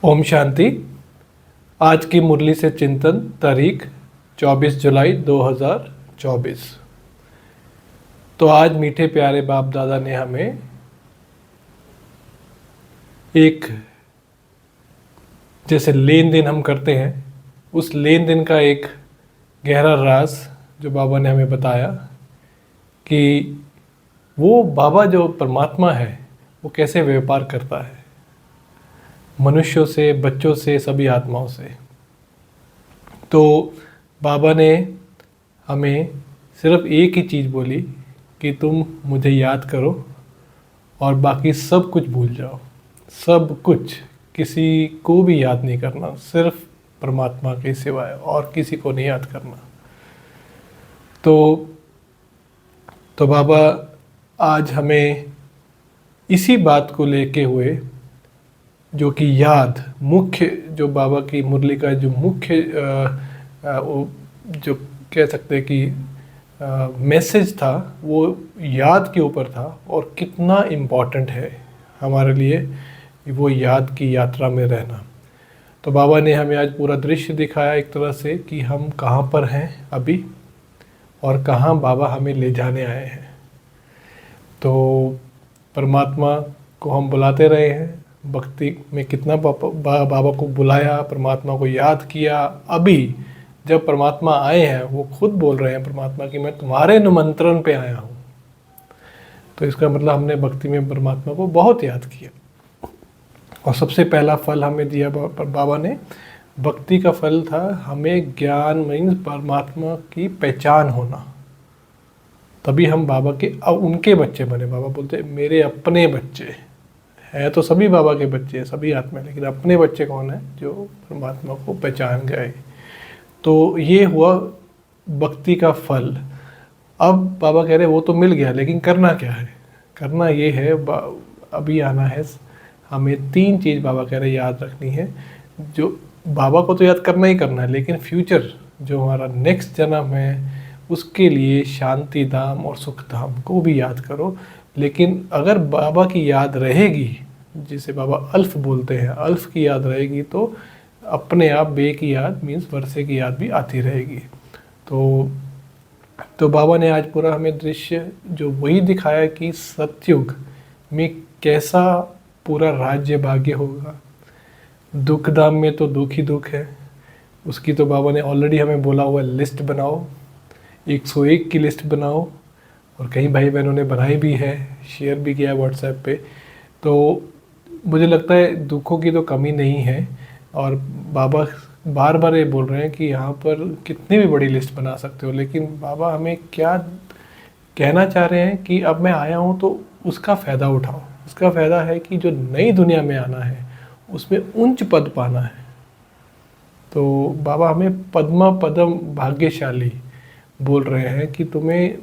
ओम शांति। आज की मुरली से चिंतन, तारीख 24 जुलाई 2024। तो आज मीठे प्यारे बाप दादा ने हमें एक जैसे लेन देन हम करते हैं, उस लेन देन का एक गहरा राज जो बाबा ने हमें बताया कि वो बाबा जो परमात्मा है वो कैसे व्यापार करता है मनुष्यों से, बच्चों से, सभी आत्माओं से। तो बाबा ने हमें सिर्फ एक ही चीज़ बोली कि तुम मुझे याद करो और बाकी सब कुछ भूल जाओ। सब कुछ, किसी को भी याद नहीं करना, सिर्फ परमात्मा के सिवाय और किसी को नहीं याद करना। तो बाबा आज हमें इसी बात को लेके हुए, जो कि याद मुख्य, जो बाबा की मुरली का जो मुख्य जो कह सकते हैं कि मैसेज था, वो याद के ऊपर था और कितना इम्पॉर्टेंट है हमारे लिए वो याद की यात्रा में रहना। तो बाबा ने हमें आज पूरा दृश्य दिखाया एक तरह से कि हम कहाँ पर हैं अभी और कहाँ बाबा हमें ले जाने आए हैं। तो परमात्मा को हम बुलाते रहे हैं, भक्ति में कितना बाबा को बुलाया, परमात्मा को याद किया। अभी जब परमात्मा आए हैं वो खुद बोल रहे हैं परमात्मा कि मैं तुम्हारे निमंत्रण पे आया हूँ। तो इसका मतलब हमने भक्ति में परमात्मा को बहुत याद किया। और सबसे पहला फल हमें दिया बाबा ने, भक्ति का फल था हमें ज्ञान मीन्स परमात्मा की पहचान होना। तभी हम बाबा के उनके बच्चे बने। बाबा बोलते मेरे अपने बच्चे है, तो सभी बाबा के बच्चे हैं, सभी आत्मा, लेकिन अपने बच्चे कौन है? जो परमात्मा को पहचान गए। तो ये हुआ भक्ति का फल। अब बाबा कह रहे वो तो मिल गया, लेकिन करना क्या है? करना ये है, अभी आना है हमें। 3 चीज़ बाबा कह रहे याद रखनी है। जो बाबा को तो याद करना ही करना है, लेकिन फ्यूचर जो हमारा नेक्स्ट जन्म है उसके लिए शांति धाम और सुख धाम को भी याद करो। लेकिन अगर बाबा की याद रहेगी, जिसे बाबा अल्फ बोलते हैं, अल्फ की याद रहेगी, तो अपने आप बे की याद मीन्स वर्षे की याद भी आती रहेगी। तो बाबा ने आज पूरा हमें दृश्य जो वही दिखाया कि सतयुग में कैसा पूरा राज्य भाग्य होगा। दुख धाम में तो दुख ही दुख है, उसकी तो बाबा ने ऑलरेडी हमें बोला हुआ लिस्ट बनाओ, 101 की लिस्ट बनाओ। और कई भाई बहनों ने बनाई भी है, शेयर भी किया है व्हाट्सएप पे। तो मुझे लगता है दुखों की तो कमी नहीं है। और बाबा बार बार ये बोल रहे हैं कि यहाँ पर कितनी भी बड़ी लिस्ट बना सकते हो, लेकिन बाबा हमें क्या कहना चाह रहे हैं कि अब मैं आया हूँ तो उसका फ़ायदा उठाओ। उसका फ़ायदा है कि जो नई दुनिया में आना है उसमें उच्च पद पाना है। तो बाबा हमें पद्मा पदम भाग्यशाली बोल रहे हैं कि तुम्हें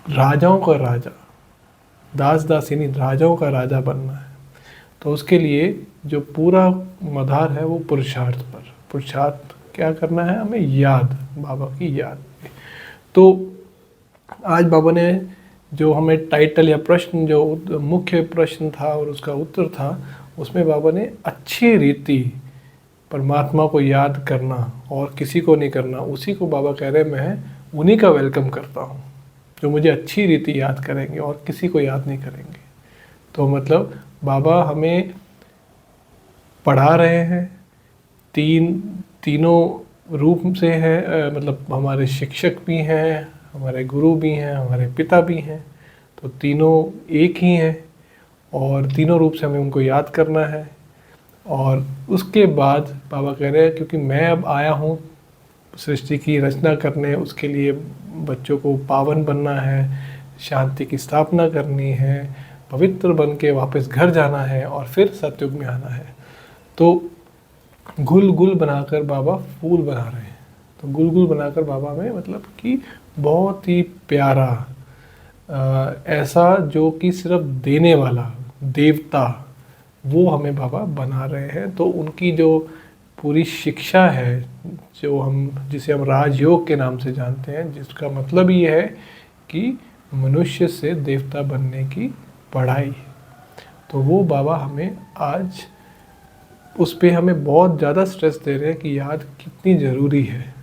राजाओं का राजा, दास दासिनी राजाओं का राजा बनना है। तो उसके लिए जो पूरा मदार है वो पुरुषार्थ पर, पुरुषार्थ क्या करना है? हमें याद, बाबा की याद। तो आज बाबा ने जो हमें टाइटल या प्रश्न, जो मुख्य प्रश्न था और उसका उत्तर था, उसमें बाबा ने अच्छी रीति परमात्मा को याद करना और किसी को नहीं करना, उसी को बाबा कह रहे मैं उन्हीं का वेलकम करता हूँ जो मुझे अच्छी रीति याद करेंगे और किसी को याद नहीं करेंगे। तो मतलब बाबा हमें पढ़ा रहे हैं, तीनों रूप से है, मतलब हमारे शिक्षक भी हैं, हमारे गुरु भी हैं, हमारे पिता भी हैं। तो तीनों एक ही हैं और तीनों रूप से हमें उनको याद करना है। और उसके बाद बाबा कह रहे हैं क्योंकि मैं अब आया हूँ सृष्टि की रचना करने, उसके लिए बच्चों को पावन बनना है, शांति की स्थापना करनी है, पवित्र बन के वापस घर जाना है और फिर सतयुग में आना है। तो गुल गुल बनाकर बाबा फूल बना रहे हैं। तो गुल गुल बनाकर बाबा में मतलब कि बहुत ही प्यारा, ऐसा जो कि सिर्फ देने वाला देवता, वो हमें बाबा बना रहे हैं। तो उनकी जो पूरी शिक्षा है, जिसे हम राजयोग के नाम से जानते हैं, जिसका मतलब ये है कि मनुष्य से देवता बनने की पढ़ाई, तो वो बाबा हमें आज उस पे हमें बहुत ज़्यादा स्ट्रेस दे रहे हैं कि याद कितनी ज़रूरी है,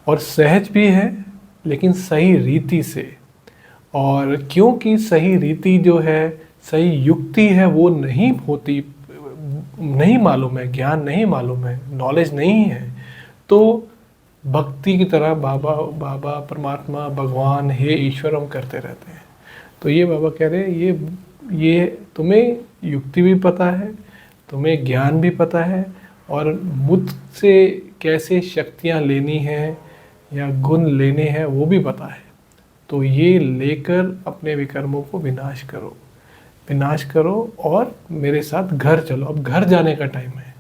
और सहज भी है लेकिन सही रीति से। और क्योंकि सही रीति जो है, सही युक्ति है, वो नहीं होती, नहीं मालूम है, ज्ञान नहीं मालूम है, नॉलेज नहीं है, तो भक्ति की तरह बाबा बाबा परमात्मा भगवान हे ईश्वर हम करते रहते हैं। तो ये बाबा कह रहे हैं ये तुम्हें युक्ति भी पता है, तुम्हें ज्ञान भी पता है, और मुझसे कैसे शक्तियाँ लेनी हैं या गुण लेने हैं वो भी पता है। तो ये लेकर अपने विकर्मों को विनाश करो और मेरे साथ घर चलो। अब घर जाने का टाइम है,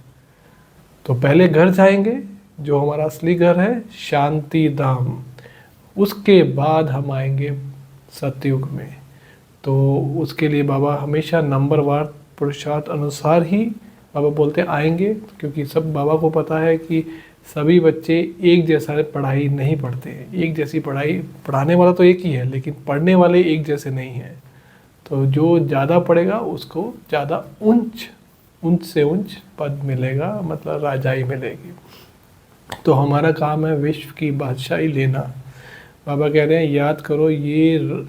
तो पहले घर जाएंगे जो हमारा असली घर है, शांति धाम। उसके बाद हम आएंगे सतयुग में। तो उसके लिए बाबा हमेशा नंबरवार पुरुषार्थ अनुसार ही बाबा बोलते आएंगे, क्योंकि सब बाबा को पता है कि सभी बच्चे एक जैसा पढ़ाई नहीं पढ़ते हैं। एक जैसी पढ़ाई, पढ़ाने वाला तो एक ही है लेकिन पढ़ने वाले एक जैसे नहीं हैं। तो जो ज़्यादा पढ़ेगा उसको ज़्यादा ऊंच से ऊंच पद मिलेगा, मतलब राजाई मिलेगी। तो हमारा काम है विश्व की बादशाही लेना। बाबा कह रहे हैं याद करो, ये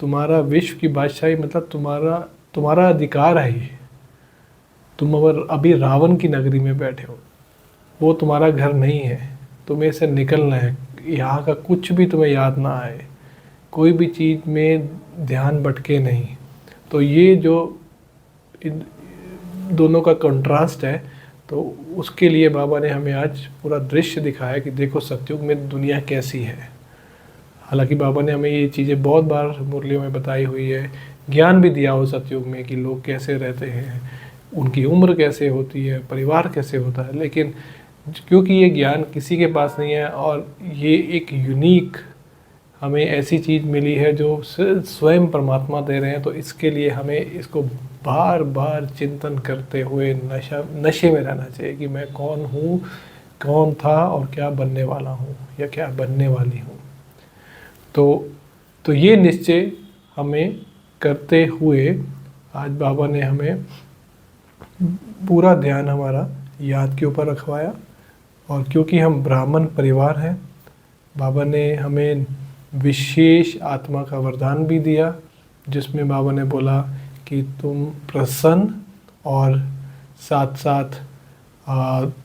तुम्हारा विश्व की बादशाही मतलब तुम्हारा अधिकार है। ये तुम अगर अभी रावण की नगरी में बैठे हो, वो तुम्हारा घर नहीं है, तुम्हें से निकलना है। यहाँ का कुछ भी तुम्हें याद ना आए, कोई भी चीज़ में ध्यान भटके नहीं। तो ये जो इन दोनों का कंट्रास्ट है, तो उसके लिए बाबा ने हमें आज पूरा दृश्य दिखाया कि देखो सतयुग में दुनिया कैसी है। हालांकि बाबा ने हमें ये चीज़ें बहुत बार मुरलियों में बताई हुई है, ज्ञान भी दिया हो सतयुग में कि लोग कैसे रहते हैं, उनकी उम्र कैसे होती है, परिवार कैसे होता है। लेकिन क्योंकि ये ज्ञान किसी के पास नहीं है और ये एक यूनिक हमें ऐसी चीज़ मिली है जो स्वयं परमात्मा दे रहे हैं, तो इसके लिए हमें इसको बार बार चिंतन करते हुए नशे में रहना चाहिए कि मैं कौन हूँ, कौन था और क्या बनने वाला हूँ या क्या बनने वाली हूँ। तो ये निश्चय हमें करते हुए आज बाबा ने हमें पूरा ध्यान हमारा याद के ऊपर रखवाया। और क्योंकि हम ब्राह्मण परिवार हैं, बाबा ने हमें विशेष आत्मा का वरदान भी दिया, जिसमें बाबा ने बोला कि तुम प्रसन्न और साथ साथ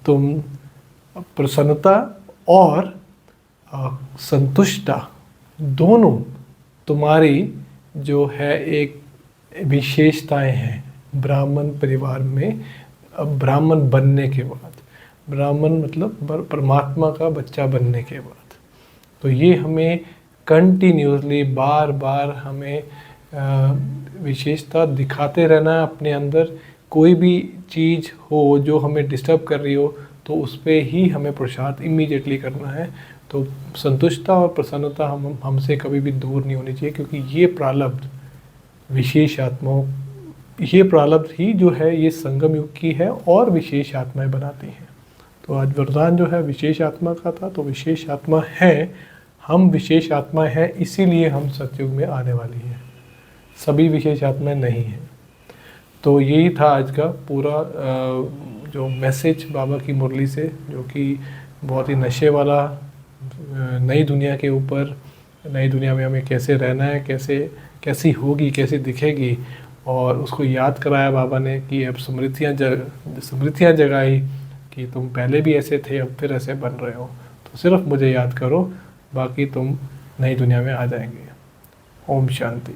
तुम प्रसन्नता और संतुष्टता दोनों तुम्हारी जो है एक विशेषताएं हैं ब्राह्मण परिवार में। ब्राह्मण बनने के बाद, ब्राह्मण मतलब परमात्मा का बच्चा बनने के बाद, तो ये हमें कंटिन्यूसली बार बार हमें विशेषता दिखाते रहना है अपने अंदर। कोई भी चीज़ हो जो हमें डिस्टर्ब कर रही हो, तो उस पर ही हमें पुरुषार्थ इमीडिएटली करना है। तो संतुष्टता और प्रसन्नता हमसे कभी भी दूर नहीं होनी चाहिए, क्योंकि ये प्रारब्ध विशेष आत्माओं, ये प्रारब्ध ही जो है ये संगम युग की है और विशेष आत्माएं बनाती हैं। तो आज वरदान जो है विशेष आत्मा का था, तो विशेष आत्मा है, हम विशेष आत्मा है, इसीलिए हम सतयुग में आने वाली हैं। सभी विशेष आत्माएं नहीं हैं। तो यही था आज का पूरा जो मैसेज बाबा की मुरली से, जो कि बहुत ही नशे वाला, नई दुनिया के ऊपर, नई दुनिया में हमें कैसे रहना है, कैसी होगी, कैसी दिखेगी, और उसको याद कराया बाबा ने कि अब स्मृतियाँ जगाई कि तुम पहले भी ऐसे थे, अब फिर ऐसे बन रहे हो, तो सिर्फ मुझे याद करो, बाकी तुम नई दुनिया में आ जाएंगे। ओम शांति।